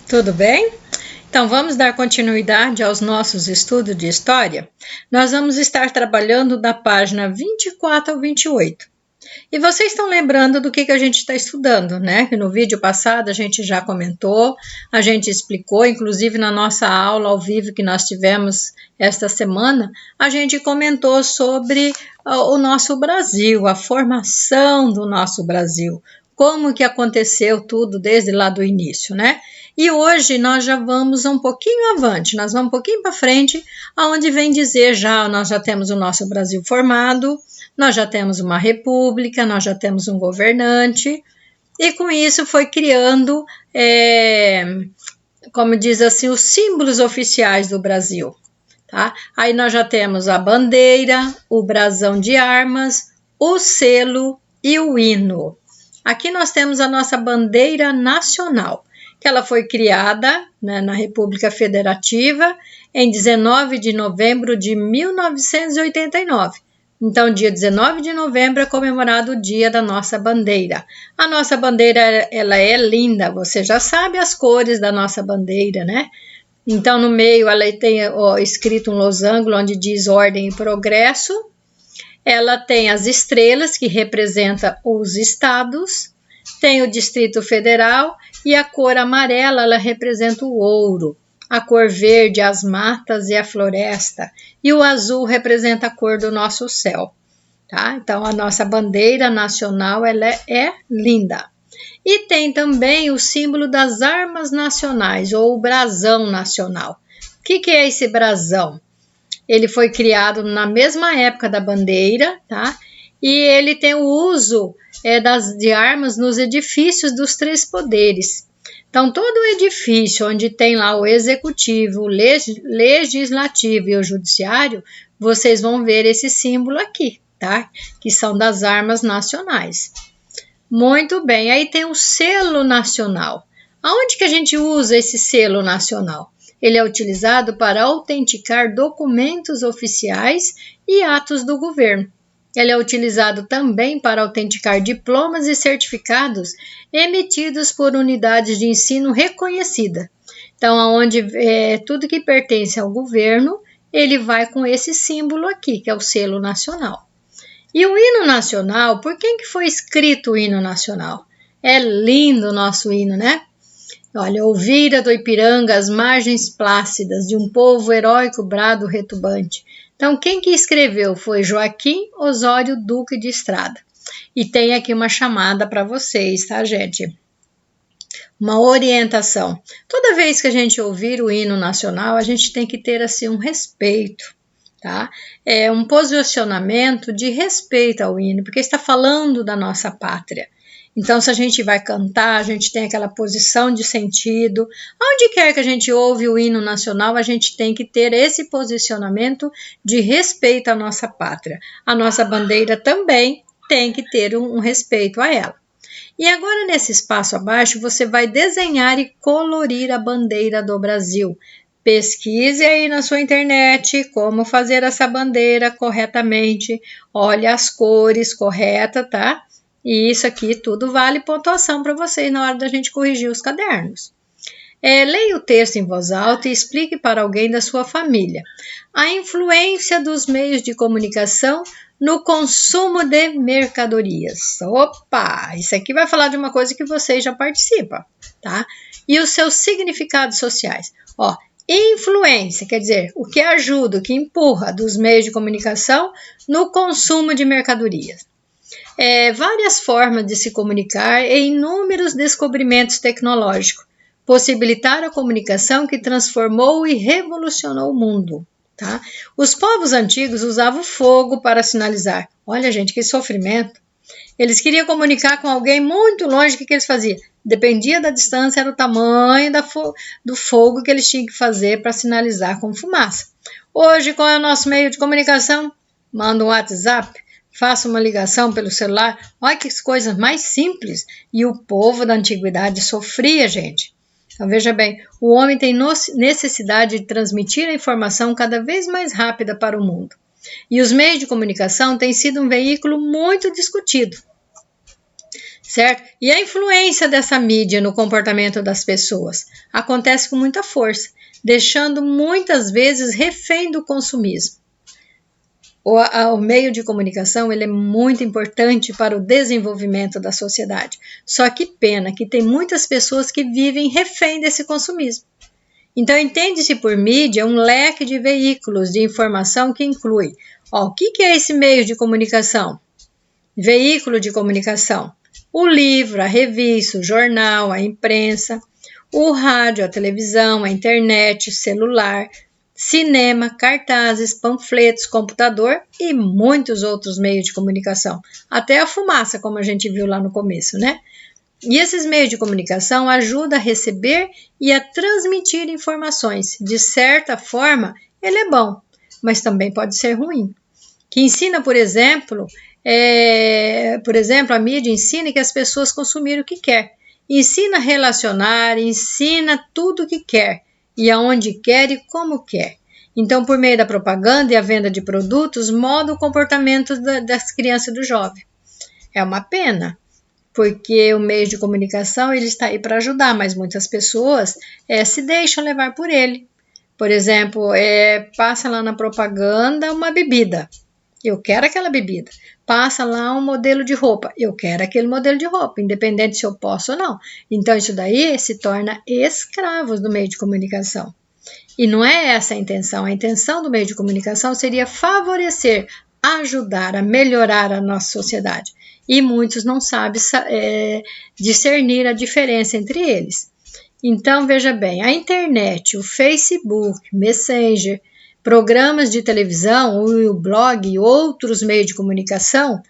Tudo bem? Então vamos dar continuidade aos nossos estudos de história. Nós vamos estar trabalhando da página 24 ao 28. E vocês estão lembrando do que a gente está estudando, né? Que no vídeo passado a gente já comentou, a gente explicou, inclusive na nossa aula ao vivo que nós tivemos esta semana, a gente comentou sobre o nosso Brasil, a formação do nosso Brasil, como que aconteceu tudo desde lá do início, né? E hoje nós já vamos um pouquinho avante, nós vamos um pouquinho para frente, aonde vem dizer nós já temos o nosso Brasil formado, nós já temos uma república, nós já temos um governante, e com isso foi criando, como diz assim, os símbolos oficiais do Brasil. Tá? Aí nós já temos a bandeira, o brasão de armas, o selo e o hino. Aqui nós temos a nossa bandeira nacional, que ela foi criada, né, na República Federativa em 19 de novembro de 1989. Então, dia 19 de novembro é comemorado o dia da nossa bandeira. A nossa bandeira, ela é linda, você já sabe as cores da nossa bandeira, né? Então, no meio, ela tem escrito um losango, onde diz ordem e progresso. Ela tem as estrelas, que representam os estados. Tem o Distrito Federal e a cor amarela, ela representa o ouro. A cor verde, as matas e a floresta. E o azul representa a cor do nosso céu. Tá? Então, a nossa bandeira nacional, ela é linda. E tem também o símbolo das armas nacionais, ou o brasão nacional. O que é esse brasão? Ele foi criado na mesma época da bandeira, tá? E ele tem o uso de armas nos edifícios dos três poderes. Então, todo o edifício onde tem lá o executivo, o legislativo e o judiciário, vocês vão ver esse símbolo aqui, tá? Que são das armas nacionais. Muito bem, aí tem o selo nacional. Aonde que a gente usa esse selo nacional? Ele é utilizado para autenticar documentos oficiais e atos do governo. Ele é utilizado também para autenticar diplomas e certificados emitidos por unidades de ensino reconhecida. Então, aonde tudo que pertence ao governo, ele vai com esse símbolo aqui, que é o selo nacional. E o hino nacional, por quem que foi escrito o hino nacional? É lindo o nosso hino, né? Olha, ouvira do Ipiranga as margens plácidas de um povo heróico brado retumbante. Então, quem que escreveu foi Joaquim Osório Duque de Estrada. E tem aqui uma chamada para vocês, tá, gente? Uma orientação. Toda vez que a gente ouvir o hino nacional, a gente tem que ter, assim, um respeito. Tá? É um posicionamento de respeito ao hino, porque está falando da nossa pátria. Então, se a gente vai cantar, a gente tem aquela posição de sentido. Onde quer que a gente ouve o hino nacional, a gente tem que ter esse posicionamento de respeito à nossa pátria. A nossa bandeira também tem que ter um respeito a ela. E agora, nesse espaço abaixo, você vai desenhar e colorir a bandeira do Brasil. Pesquise aí na sua internet como fazer essa bandeira corretamente. Olhe as cores corretas, tá? E isso aqui tudo vale pontuação para vocês na hora da gente corrigir os cadernos. Leia o texto em voz alta e explique para alguém da sua família a influência dos meios de comunicação no consumo de mercadorias. Opa! Isso aqui vai falar de uma coisa que vocês já participam, tá? E os seus significados sociais. Influência, quer dizer, o que ajuda, o que empurra dos meios de comunicação no consumo de mercadorias. Várias formas de se comunicar e inúmeros descobrimentos tecnológicos possibilitaram a comunicação que transformou e revolucionou o mundo. Tá? Os povos antigos usavam fogo para sinalizar. Olha, gente, que sofrimento. Eles queriam comunicar com alguém muito longe, o que eles faziam? Dependia da distância, era o tamanho do fogo que eles tinham que fazer para sinalizar com fumaça. Hoje, qual é o nosso meio de comunicação? Manda um WhatsApp, faça uma ligação pelo celular. Olha que coisa mais simples. E o povo da antiguidade sofria, gente. Então, veja bem, o homem tem necessidade de transmitir a informação cada vez mais rápida para o mundo. E os meios de comunicação têm sido um veículo muito discutido. certo? E a influência dessa mídia no comportamento das pessoas acontece com muita força, deixando muitas vezes refém do consumismo. O meio de comunicação ele é muito importante para o desenvolvimento da sociedade. Só que pena que tem muitas pessoas que vivem refém desse consumismo. Então, entende-se por mídia um leque de veículos de informação que inclui o que é esse meio de comunicação? Veículo de comunicação. O livro, a revista, o jornal, a imprensa, o rádio, a televisão, a internet, o celular, cinema, cartazes, panfletos, computador e muitos outros meios de comunicação. Até a fumaça, como a gente viu lá no começo, né? E esses meios de comunicação ajudam a receber e a transmitir informações. De certa forma, ele é bom, mas também pode ser ruim. Que ensina, por exemplo, a mídia ensina que as pessoas consumirem o que quer. Ensina a relacionar, ensina tudo o que quer, e aonde quer e como quer. Então, por meio da propaganda e a venda de produtos, molda o comportamento das crianças e do jovem. É uma pena, porque o meio de comunicação ele está aí para ajudar, mas muitas pessoas se deixam levar por ele. Por exemplo, passa lá na propaganda uma bebida. Eu quero aquela bebida. Passa lá um modelo de roupa. Eu quero aquele modelo de roupa, independente se eu posso ou não. Então, isso daí se torna escravos do meio de comunicação. E não é essa a intenção. A intenção do meio de comunicação seria favorecer, ajudar a melhorar a nossa sociedade. E muitos não sabem discernir a diferença entre eles. Então, veja bem, a internet, o Facebook, Messenger, programas de televisão, o blog e outros meios de comunicação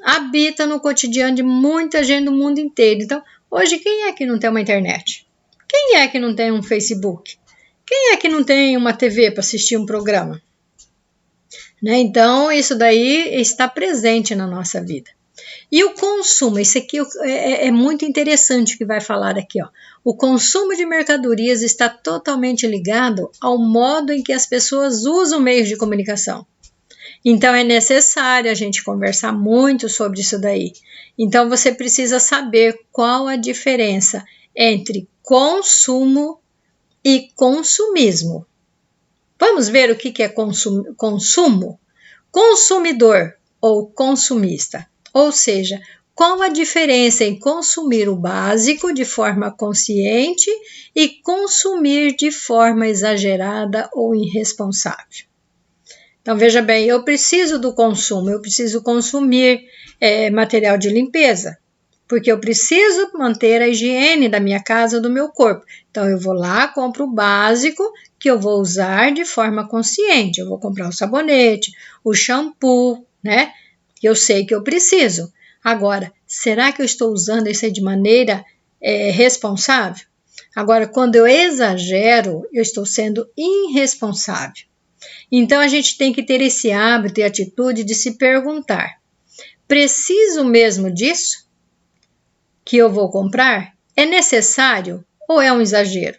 habitam no cotidiano de muita gente do mundo inteiro. Então, hoje, quem é que não tem uma internet? Quem é que não tem um Facebook? Quem é que não tem uma TV para assistir um programa? Né? Então, isso daí está presente na nossa vida. E o consumo, isso aqui é muito interessante que vai falar aqui, ó. O consumo de mercadorias está totalmente ligado ao modo em que as pessoas usam meios de comunicação. Então, é necessário a gente conversar muito sobre isso daí. Então, você precisa saber qual a diferença entre consumo e consumismo. Vamos ver o que é consumo? Consumidor ou consumista. Ou seja, qual a diferença em consumir o básico de forma consciente e consumir de forma exagerada ou irresponsável? Então, veja bem, eu preciso do consumo, eu preciso consumir material de limpeza, porque eu preciso manter a higiene da minha casa, do meu corpo. Então, eu vou lá, compro o básico que eu vou usar de forma consciente. Eu vou comprar o sabonete, o shampoo, né? Que eu sei que eu preciso. Agora, será que eu estou usando isso aí de maneira responsável? Agora, quando eu exagero, eu estou sendo irresponsável. Então, a gente tem que ter esse hábito e atitude de se perguntar: preciso mesmo disso que eu vou comprar? É necessário ou é um exagero?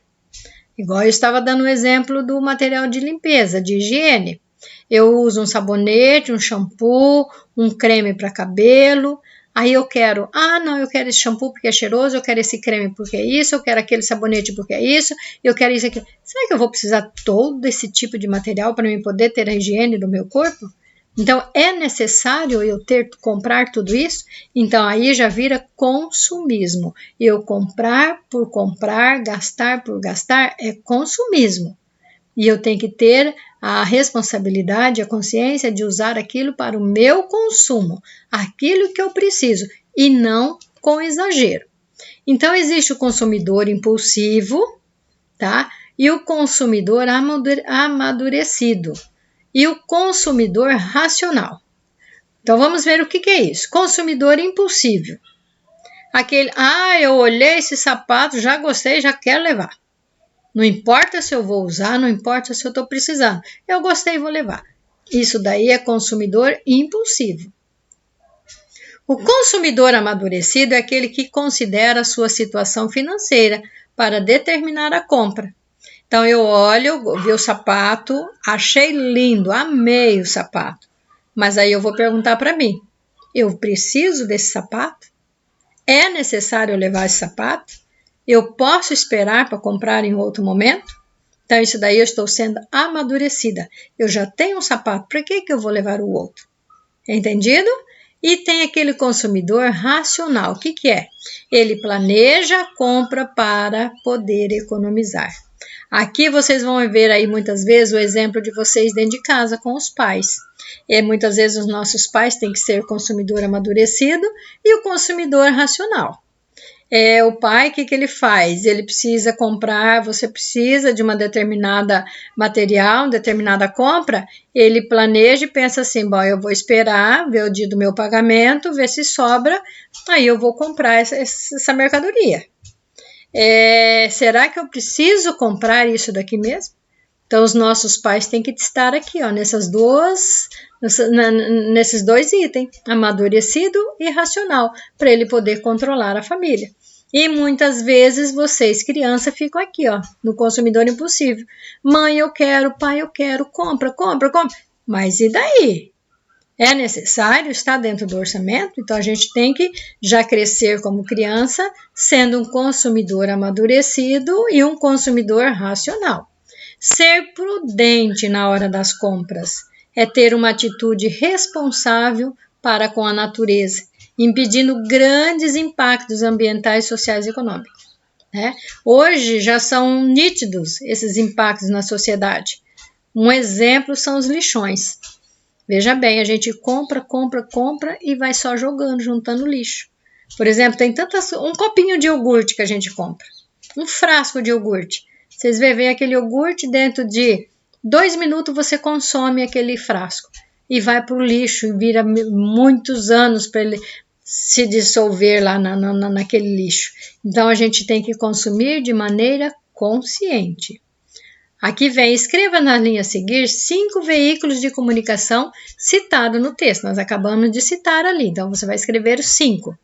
Igual eu estava dando o exemplo do material de limpeza, de higiene. Eu uso um sabonete, um shampoo, um creme para cabelo. Aí eu quero, eu quero esse shampoo porque é cheiroso, eu quero esse creme porque é isso, eu quero aquele sabonete porque é isso, eu quero isso aqui. Será que eu vou precisar todo esse tipo de material para eu poder ter a higiene do meu corpo? Então, é necessário eu comprar tudo isso? Então, aí já vira consumismo. Eu comprar por comprar, gastar por gastar, é consumismo. E eu tenho que ter a responsabilidade, a consciência de usar aquilo para o meu consumo, aquilo que eu preciso, e não com exagero. Então, existe o consumidor impulsivo, tá? E o consumidor amadurecido. E o consumidor racional. Então, vamos ver o que é isso. Consumidor impulsivo. Aquele, eu olhei esse sapato, já gostei, já quero levar. Não importa se eu vou usar, não importa se eu estou precisando. Eu gostei e vou levar. Isso daí é consumidor impulsivo. O consumidor amadurecido é aquele que considera a sua situação financeira para determinar a compra. Então, eu olho, vi o sapato, achei lindo, amei o sapato. Mas aí eu vou perguntar para mim, eu preciso desse sapato? É necessário levar esse sapato? Eu posso esperar para comprar em outro momento? Então, isso daí eu estou sendo amadurecida. Eu já tenho um sapato, para que eu vou levar o outro? Entendido? E tem aquele consumidor racional. O que é? Ele planeja a compra para poder economizar. Aqui vocês vão ver aí muitas vezes o exemplo de vocês dentro de casa com os pais. E muitas vezes os nossos pais têm que ser o consumidor amadurecido e o consumidor racional. O pai, o que ele faz? Ele precisa comprar, você precisa de uma determinada material, determinada compra, ele planeja e pensa assim, bom, eu vou esperar, ver o dia do meu pagamento, ver se sobra, aí eu vou comprar essa mercadoria. Será que eu preciso comprar isso daqui mesmo? Então, os nossos pais têm que estar aqui, ó, nesses dois itens, amadurecido e racional, para ele poder controlar a família. E muitas vezes vocês, criança, ficam aqui, ó, no consumidor impulsivo. Mãe, eu quero, pai, eu quero, compra. Mas e daí? É necessário estar dentro do orçamento? Então, a gente tem que já crescer como criança, sendo um consumidor amadurecido e um consumidor racional. Ser prudente na hora das compras é ter uma atitude responsável para com a natureza, impedindo grandes impactos ambientais, sociais e econômicos. Hoje já são nítidos esses impactos na sociedade. Um exemplo são os lixões. Veja bem, a gente compra e vai só jogando, juntando lixo. Por exemplo, tem um copinho de iogurte que a gente compra, um frasco de iogurte. Vocês vê aquele iogurte, dentro de 2 minutos você consome aquele frasco e vai para o lixo e vira muitos anos para ele se dissolver lá naquele lixo. Então, a gente tem que consumir de maneira consciente. Aqui vem, escreva na linha a seguir 5 veículos de comunicação citados no texto. Nós acabamos de citar ali, então você vai escrever os 5.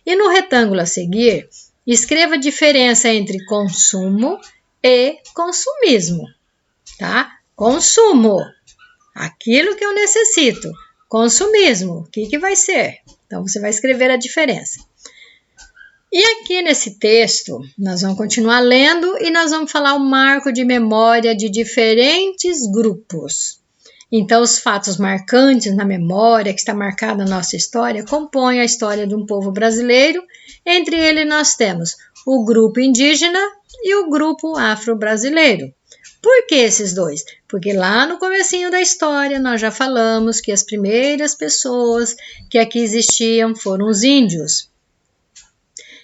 E no retângulo a seguir, escreva a diferença entre consumo e consumismo, tá? Consumo, aquilo que eu necessito. Consumismo, o que vai ser? Então, você vai escrever a diferença. E aqui nesse texto, nós vamos continuar lendo e nós vamos falar o marco de memória de diferentes grupos. Então, os fatos marcantes na memória, que está marcada na nossa história, compõem a história de um povo brasileiro. Entre eles, nós temos o grupo indígena e o grupo afro-brasileiro. Por que esses dois? Porque lá no comecinho da história nós já falamos que as primeiras pessoas que aqui existiam foram os índios.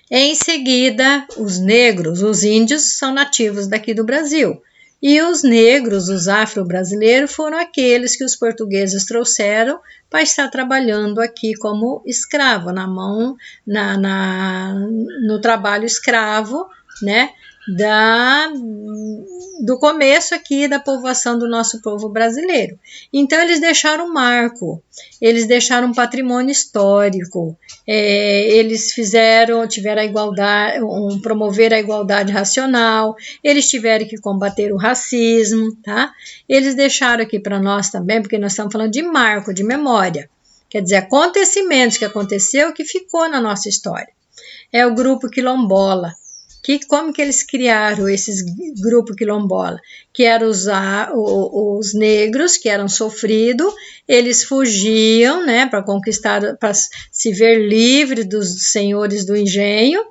Em seguida, os negros, os índios, são nativos daqui do Brasil. E os negros, os afro-brasileiros, foram aqueles que os portugueses trouxeram para estar trabalhando aqui como escravo, no trabalho escravo, né? Do começo aqui da povoação do nosso povo brasileiro. Então, eles deixaram um marco, eles deixaram um patrimônio histórico, eles tiveram a igualdade, promover a igualdade racial, eles tiveram que combater o racismo, tá? Eles deixaram aqui para nós também, porque nós estamos falando de marco, de memória, quer dizer, acontecimentos que aconteceu, que ficou na nossa história. É o grupo quilombola. Como que eles criaram esses grupos quilombola? Que eram os negros, que eram sofridos, eles fugiam, né, para conquistar, para se ver livre dos senhores do engenho,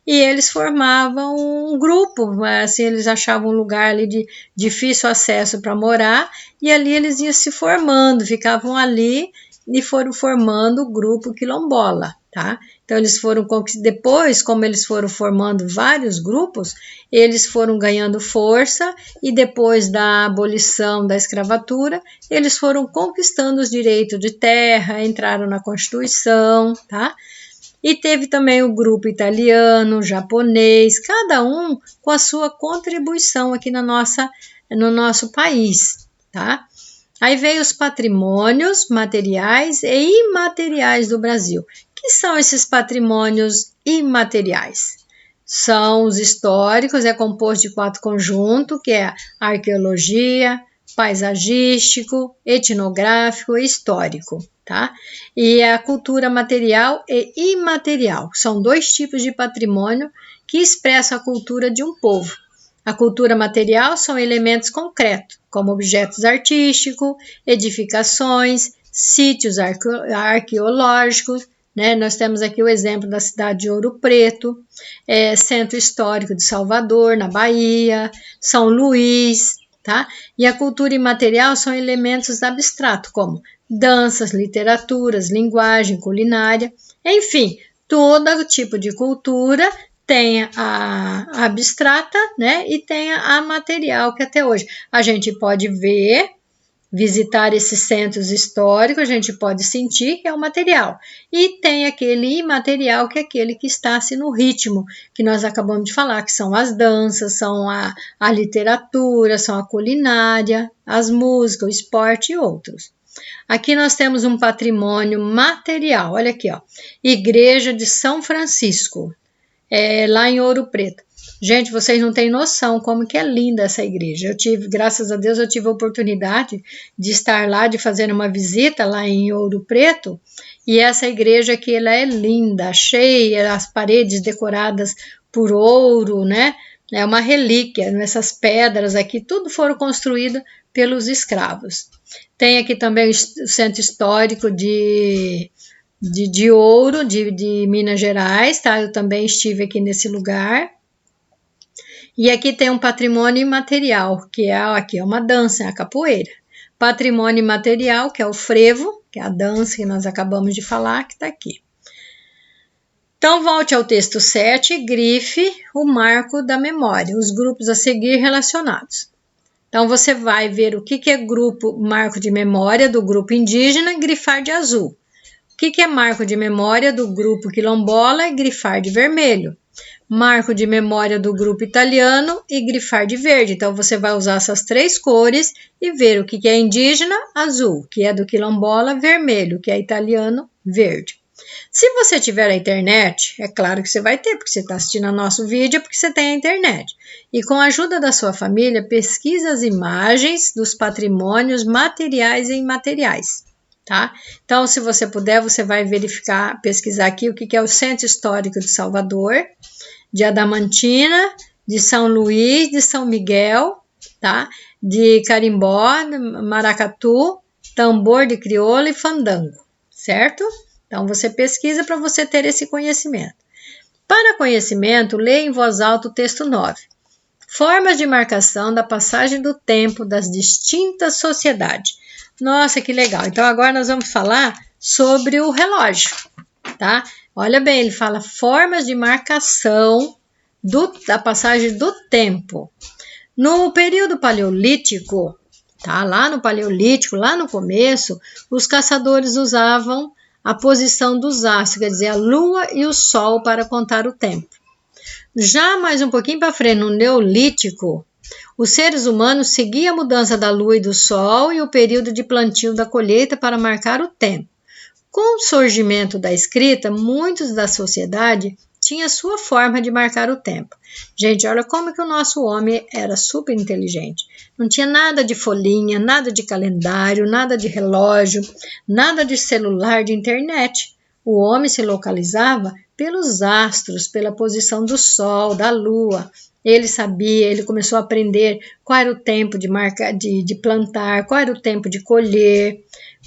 e eles formavam um grupo, assim, eles achavam um lugar ali de difícil acesso para morar, e ali eles iam se formando, ficavam ali e foram formando o grupo quilombola, tá? Então, depois, como eles foram formando vários grupos, eles foram ganhando força e depois da abolição da escravatura, eles foram conquistando os direitos de terra, entraram na Constituição, tá? E teve também o grupo italiano, japonês, cada um com a sua contribuição aqui no nosso país, tá? Aí veio os patrimônios materiais e imateriais do Brasil. Que são esses patrimônios imateriais? São os históricos, é composto de 4 conjuntos, que é a arqueologia, paisagístico, etnográfico e histórico, tá? E a cultura material e imaterial. São dois tipos de patrimônio que expressam a cultura de um povo. A cultura material são elementos concretos, como objetos artísticos, edificações, sítios arqueológicos, né? Nós temos aqui o exemplo da cidade de Ouro Preto, Centro Histórico de Salvador, na Bahia, São Luís, tá? E a cultura imaterial são elementos abstratos, como danças, literaturas, linguagem, culinária, enfim, todo tipo de cultura tem a abstrata, né? E tem a material, que até hoje a gente pode ver, visitar esses centros históricos, a gente pode sentir que é o material. E tem aquele imaterial, que é aquele que está assim, no ritmo, que nós acabamos de falar, que são as danças, são a literatura, são a culinária, as músicas, o esporte e outros. Aqui nós temos um patrimônio material, olha aqui, ó, Igreja de São Francisco, lá em Ouro Preto. Gente, vocês não têm noção como que é linda essa igreja. Graças a Deus, eu tive a oportunidade de estar lá, de fazer uma visita lá em Ouro Preto, e essa igreja aqui, ela é linda, cheia, as paredes decoradas por ouro, né? É uma relíquia, essas pedras aqui, tudo foram construídas pelos escravos. Tem aqui também o Centro Histórico de Ouro, de Minas Gerais, tá? Eu também estive aqui nesse lugar. E aqui tem um patrimônio imaterial, que aqui é uma dança, é a capoeira. Patrimônio imaterial, que é o frevo, que é a dança que nós acabamos de falar, que está aqui. Então, volte ao texto 7 e grife o marco da memória, os grupos a seguir relacionados. Então, você vai ver o que é marco de memória do grupo indígena e grifar de azul. O que é marco de memória do grupo quilombola e grifar de vermelho. Marco de memória do grupo italiano e grifar de verde. Então, você vai usar essas três cores e ver o que é indígena, azul, o que é do quilombola, vermelho, o que é italiano, verde. Se você tiver a internet, é claro que você vai ter, porque você está assistindo ao nosso vídeo, porque você tem a internet. E com a ajuda da sua família, pesquisa as imagens dos patrimônios materiais e imateriais. Tá? Então, se você puder, você vai pesquisar aqui o que é o Centro Histórico de Salvador, de Adamantina, de São Luís, de São Miguel, tá? De Carimbó, Maracatu, Tambor de Crioula e Fandango, certo? Então, você pesquisa para você ter esse conhecimento. Para conhecimento, leia em voz alta o texto 9. Formas de marcação da passagem do tempo das distintas sociedades. Nossa, que legal! Então, agora nós vamos falar sobre o relógio, tá? Olha bem, ele fala formas de marcação da passagem do tempo. No período paleolítico, tá? Lá no paleolítico, lá no começo, os caçadores usavam a posição dos astros, quer dizer, a lua e o sol para contar o tempo. Já mais um pouquinho para frente, no neolítico, os seres humanos seguiam a mudança da lua e do sol e o período de plantio da colheita para marcar o tempo. Com o surgimento da escrita, muitos da sociedade tinham sua forma de marcar o tempo. Gente, olha como que o nosso homem era super inteligente. Não tinha nada de folhinha, nada de calendário, nada de relógio, nada de celular, de internet. O homem se localizava pelos astros, pela posição do sol, da lua. Ele sabia, ele começou a aprender qual era o tempo de plantar, qual era o tempo de colher,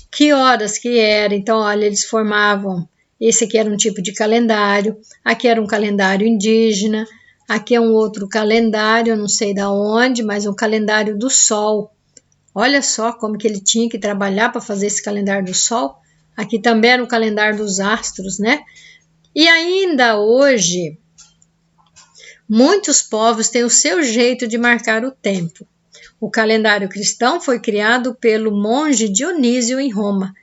que horas que era. Então, olha, eles formavam, esse aqui era um tipo de calendário, aqui era um calendário indígena, aqui é um outro calendário, eu não sei de onde, mas um calendário do sol. Olha só como que ele tinha que trabalhar para fazer esse calendário do sol. Aqui também era o calendário dos astros, né? E ainda hoje, muitos povos têm o seu jeito de marcar o tempo. O calendário cristão foi criado pelo monge Dionísio em Roma.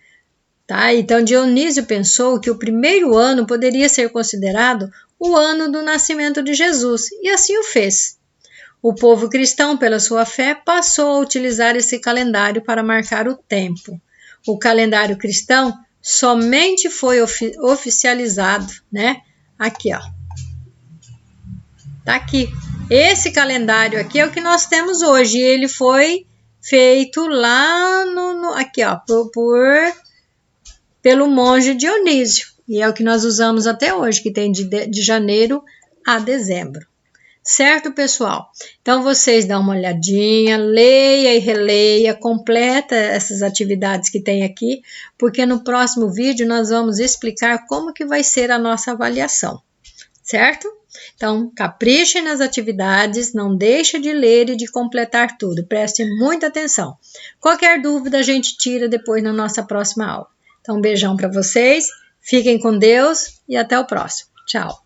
Tá? Então, Dionísio pensou que o primeiro ano poderia ser considerado o ano do nascimento de Jesus, e assim o fez. O povo cristão, pela sua fé, passou a utilizar esse calendário para marcar o tempo. O calendário cristão somente foi oficializado, né? Aqui, ó. Tá aqui. Esse calendário aqui é o que nós temos hoje. Ele foi feito lá aqui, ó, pelo monge Dionísio. E é o que nós usamos até hoje, que tem de janeiro a dezembro. Certo, pessoal? Então, vocês dão uma olhadinha, leia e releia, completa essas atividades que tem aqui, porque no próximo vídeo nós vamos explicar como que vai ser a nossa avaliação, certo? Então, caprichem nas atividades, não deixe de ler e de completar tudo, preste muita atenção. Qualquer dúvida a gente tira depois na nossa próxima aula. Então, um beijão para vocês, fiquem com Deus e até o próximo. Tchau!